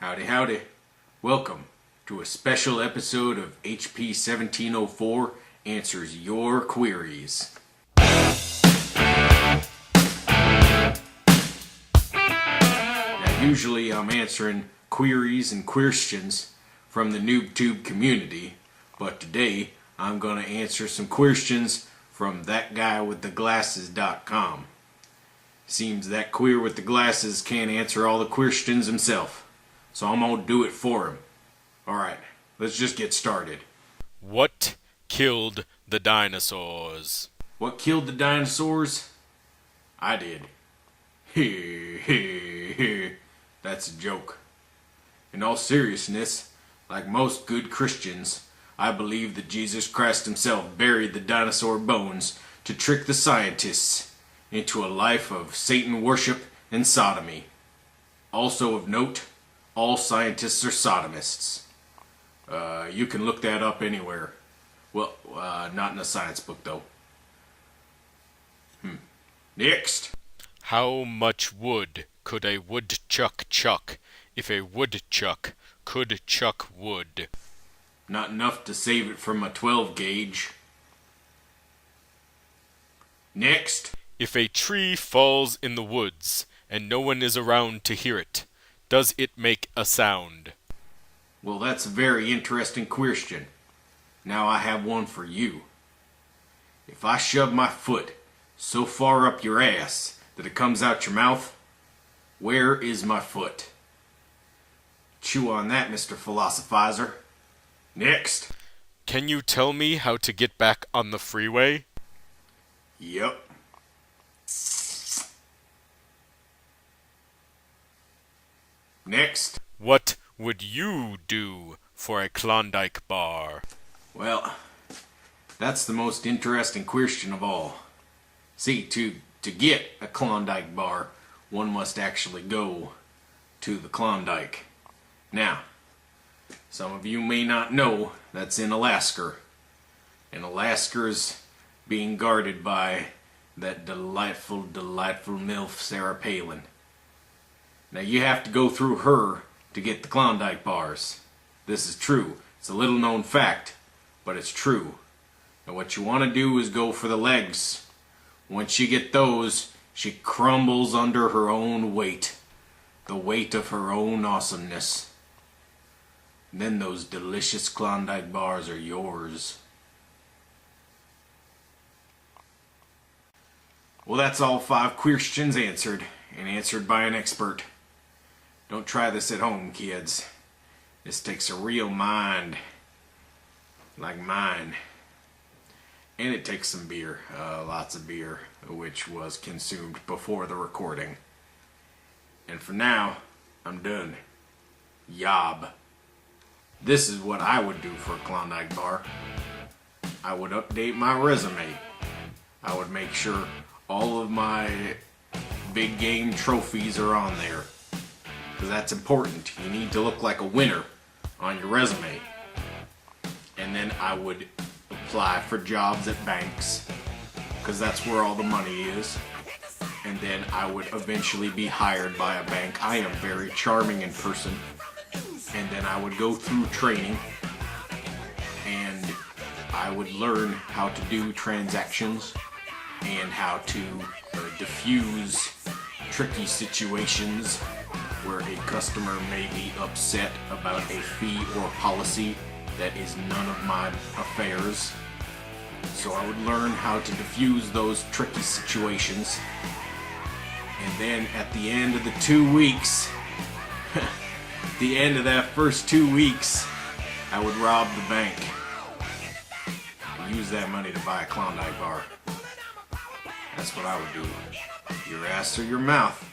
Howdy, howdy. Welcome to a special episode of hp1704 Answers Your Queries. Now, usually I'm answering queries and questions from the NoobTube community, but today I'm going to answer some questions from thatguywiththeglasses.com. Seems that queer with the glasses can't answer all the questions himself, so I'm going to do it for him. Alright, let's just get started. What killed the dinosaurs? What killed the dinosaurs? I did. That's a joke. In all seriousness, like most good Christians, I believe that Jesus Christ himself buried the dinosaur bones to trick the scientists into a life of Satan worship and sodomy. Also of note, all scientists are sodomists. You can look that up anywhere. Well, not in a science book though. Next. How much wood could a woodchuck chuck if a woodchuck could chuck wood? Not enough to save it from a 12 gauge. Next. If a tree falls in the woods and no one is around to hear it, does it make a sound? Well, that's a very interesting question. Now I have one for you. If I shove my foot so far up your ass that it comes out your mouth, where is my foot? Chew on that, Mr. Philosophizer. Next. Can you tell me how to get back on the freeway? Yep. Next. What would you do for a Klondike bar? Well, that's the most interesting question of all. See, to get a Klondike bar, one must actually go to the Klondike. Now, some of you may not know that's in Alaska. And Alaska's being guarded by that delightful, delightful MILF Sarah Palin. Now you have to go through her to get the Klondike bars. This is true. It's a little known fact, but it's true. Now what you want to do is go for the legs. Once you get those, she crumbles under her own weight. The weight of her own awesomeness. Then those delicious Klondike bars are yours. Well, that's all 5 questions answered, and answered by an expert. Don't try this at home, kids. This takes a real mind, like mine. And it takes some beer, lots of beer, which was consumed before the recording. And for now, I'm done. Yob. This is what I would do for a Klondike bar. I would update my resume. I would make sure all of my big game trophies are on there. Because that's important. You need to look like a winner on your resume. And then I would apply for jobs at banks, because that's where all the money is. And then I would eventually be hired by a bank. I am very charming in person. And then I would go through training, and I would learn how to do transactions and how to diffuse tricky situations where a customer may be upset about a fee or policy that is none of my affairs. So I would learn how to diffuse those tricky situations. And then at the end of the 2 weeks, the end of that first 2 weeks, I would rob the bank and use that money to buy a Klondike bar. That's what I would do. Your ass or your mouth.